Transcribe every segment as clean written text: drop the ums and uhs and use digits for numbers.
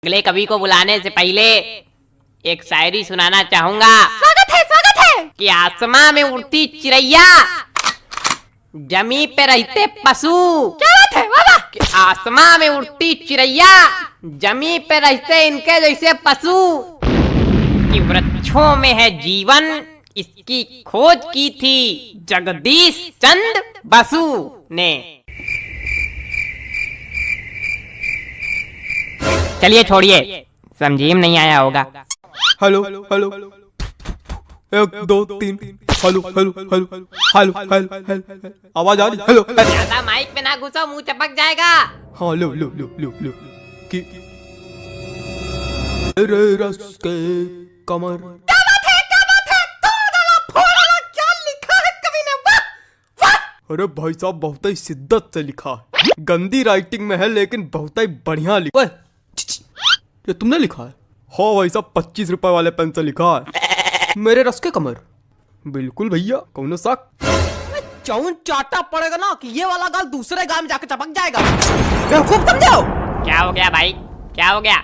अगले कवि को बुलाने से पहले एक शायरी सुनाना चाहूंगा। स्वागत है कि आसमां में उड़ती चिड़ैया, जमी पे रहते पशु। क्या बात है वाह। कि आसमां में उड़ती चिड़ैया, जमी पे रहते इनके जैसे पशु। कि वृक्षों में है जीवन, इसकी खोज की थी जगदीश चंद्र बसु ने। चलिए छोड़िए, समझी में नहीं आया होगा। Hello hello 1 2 3 hello hello hello hello hello hello आवाज आ रही? हेलो ज्यादा माइक पे ना घुसो, मुंह चपक जाएगा। हाँ लो लो लो लो लो कि तेरे रस के कमर। क्या बात है तोड़ डाला फोड़ डाला, क्या लिखा है कवि ने, वाह वाह। अरे भाई साहब बहुत ही शिद्दत से लिखा है, गंदी राइटिंग में है लेकिन बहुत ही बढ़िया लिखा है। ये तुमने लिखा है? हाँ भाई साहब 25 रुपए वाले पेन से लिखा है, मेरे रस के कमर। बिल्कुल भैया, कौन सा चौन चाटा पड़ेगा ना कि ये वाला गाल दूसरे गाल में जाके चपक जाएगा। बेवकूफ समझो। क्या हो गया भाई, क्या हो गया?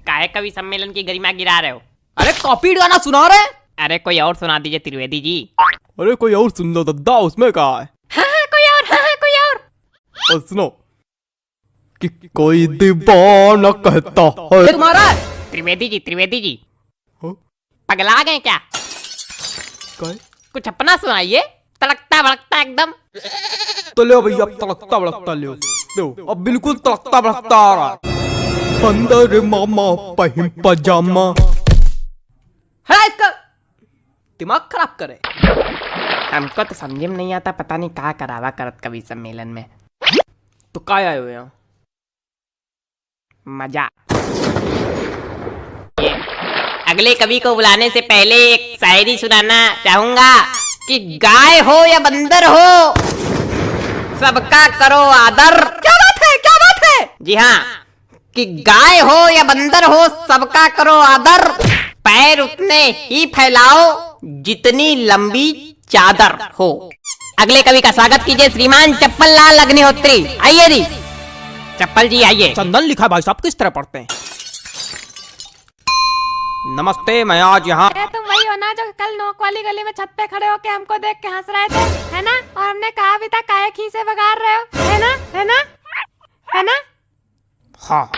काहे कवि सम्मेलन की गरिमा गिरा रहे हो? अरे कॉपीड गाना सुना रहे। अरे कोई और सुना दीजिए त्रिवेदी जी। अरे कोई और सुन लो दद्दा, उसमें कहा है? हाँ, कोई और। और सुनो कि कोई दीवाना कहता है। तुम्हारा त्रिवेदी जी हाँ? पगला गए क्या? काय? कुछ अपना सुनाइए, तड़कता भड़कता एकदम। तो ले भैया, अब तड़कता भड़कता ले दो, अब बिल्कुल तड़कता भड़कता आ रहा है। अंदर मामा पहिम पजामा। है इसका दिमाग खराब करे। हमको तो समझ में नहीं आता, पता नहीं कहाँ करावा करत कवि सम्मेलन में। तो काय आए हुए यहाँ? मजा। अगले कवि को बुलाने से पहले एक शायरी सुनाना चाहूंगा। कि गाय हो या बंदर हो, सबका करो आदर। क्या बात है। जी हाँ, कि गाय हो या बंदर हो, सबका करो आदर। पैर उतने ही फैलाओ जितनी लंबी चादर हो। अगले कवि का स्वागत कीजिए श्रीमान चप्पल लाल अग्निहोत्री। आइए जी चप्पल जी, आइए। चंदन लिखा भाई साहब किस तरह पढ़ते हैं? नमस्ते, मैं आज यहाँ। तुम वही हो ना जो कल नोक वाली गली में छत पे खड़े होके हमको देख के हंस रहे थे, है ना? और हमने कहा भी था काहे खीसे बगाड़ रहे हो, है ना? हाँ।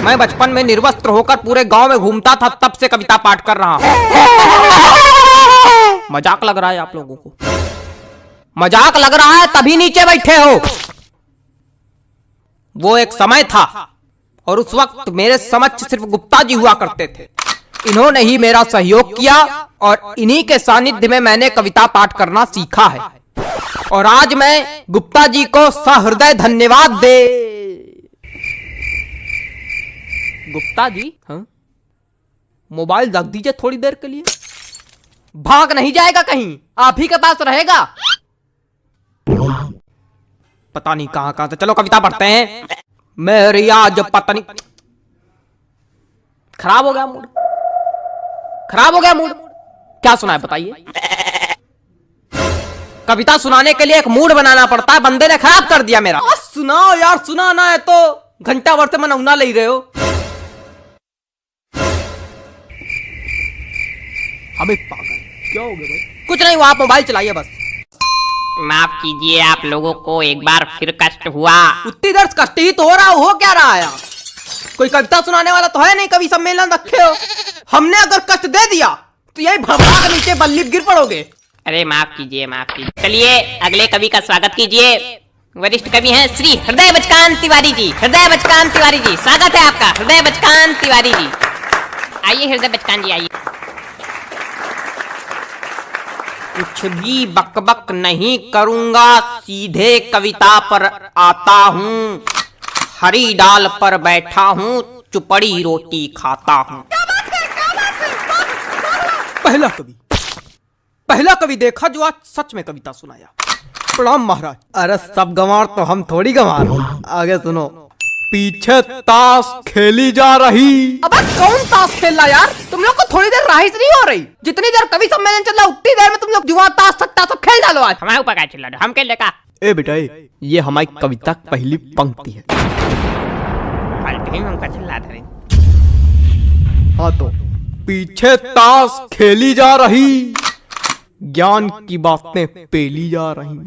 मैं बचपन में निर्वस्त्र होकर पूरे गांव में घूमता था, तब से कविता पाठ कर रहा हूँ। मजाक लग रहा है आप लोगों को? मजाक लग रहा है तभी नीचे बैठे हो। वो एक समय था और उस वक्त मेरे समक्ष सिर्फ गुप्ता जी हुआ करते थे। इन्होंने ही मेरा सहयोग किया और इन्हीं के सानिध्य में मैंने कविता पाठ करना सीखा है। और आज मैं गुप्ता जी को सहृदय धन्यवाद दे। गुप्ता जी, हाँ? मोबाइल रख दीजिए थोड़ी देर के लिए। भाग नहीं जाएगा कहीं, आप ही के पास रहेगा। पता नहीं कहां कहां से। चलो कविता पढ़ते हैं। मेरी आज पता नहीं, खराब हो गया मूड। क्या सुना है बताइए? कविता सुनाने के लिए एक मूड बनाना पड़ता है, बंदे ने खराब कर दिया मेरा। सुनाओ यार, सुनाना है तो घंटा भर से मैं नौना ले रहे हो। हमें पागल क्या हो गया भाई? कुछ नहीं हुआ, आप मोबाइल चलाइए बस। माफ कीजिए, आप लोगों को एक बार फिर कष्ट हुआ। उतनी देर कष्ट ही तो हो क्या रहा है? कोई कविता सुनाने वाला तो है नहीं, कवि सम्मेलन रखे हो। हमने अगर कष्ट दे दिया तो यही भवरा के नीचे बल्ली गिर पड़ोगे। अरे माफ कीजिए। चलिए अगले कवि का स्वागत कीजिए। वरिष्ठ कवि हैं श्री हृदय बचकान तिवारी जी। स्वागत है आपका, हृदय बचकान तिवारी जी। आइए हृदय बचकान जी, आइए। कुछ भी बकबक नहीं करूंगा, सीधे कविता पर आता हूँ। हरी डाल पर बैठा हूँ, चुपड़ी रोटी खाता हूँ। पहला कवि देखा जो आज सच में कविता सुनाया। प्रणाम महाराज। अरे सब गंवार तो हम थोड़ी गंवार। आगे सुनो। पीछे ताश खेली जा रही। अब कौन ताश खेल रहा यार? तुम लोग को थोड़ी देर राइस नहीं हो रही? जितनी देर कवि सम्मेलन चल रहा उतनी देर में तुम लोग जुआ ताश सट्टा सब खेल डालो। आज हमारे ऊपर क्या चिल्ला रहे हो? हम खेल लेगा। ए बेटा, ये हमारी कविता की पहली पंक्ति है। राधा। हाँ तो पीछे ताश खेली जा रही, ज्ञान की बातें पेली जा रही।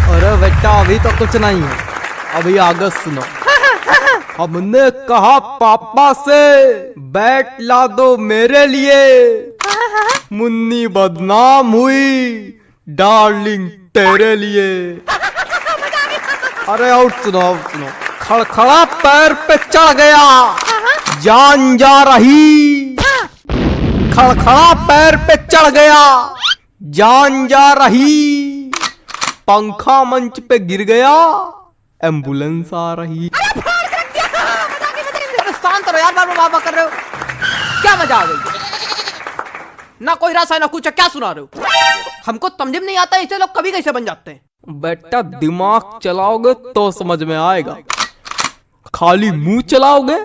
अरे बेटा अभी तो कुछ नहीं है, अभी आगे सुनो। हमने कहा पापा से बैट ला दो मेरे लिए, मुन्नी बदनाम हुई डार्लिंग तेरे लिए। अरे और सुनो, खड़खड़ा पैर पे चढ़ गया, जान जा रही। खड़खड़ा पैर पे चढ़ गया, जान जा रही। पंखा मंच पे गिर गया, एम्बुलेंस आ रही। शांत रहो यार, बाबा कर रहे हो क्या? मजा आ गई? ना कोई रस है ना कुछ, क्या सुना रहे हो? हमको समझ में नहीं आता ऐसे लोग कभी कैसे बन जाते हैं। बेटा दिमाग चलाओगे तो समझ में आएगा, खाली मुंह चलाओगे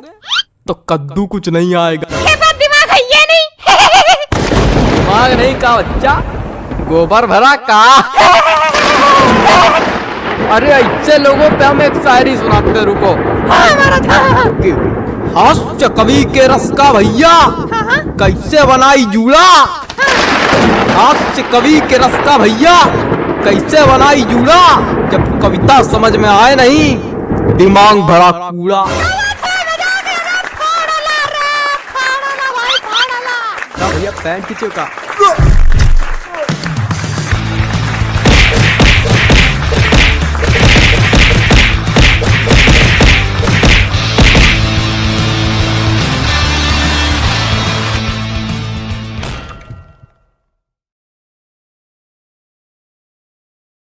तो कद्दू कुछ नहीं आएगा। ये बात दिमाग है ये नहीं। दिमाग नहीं का बच्चा, गोबर भरा का। अरे ऐसे लोगों पे हम एक शायरी सुनाते, रुको। हास्य कवि के रस का भैया कैसे बनाई जूड़ा। हास्य कवि के रस का भैया कैसे बनाई जूड़ा, जब कविता समझ में आए नहीं दिमाग भरा कूड़ा। भैया पैंट खींचो का।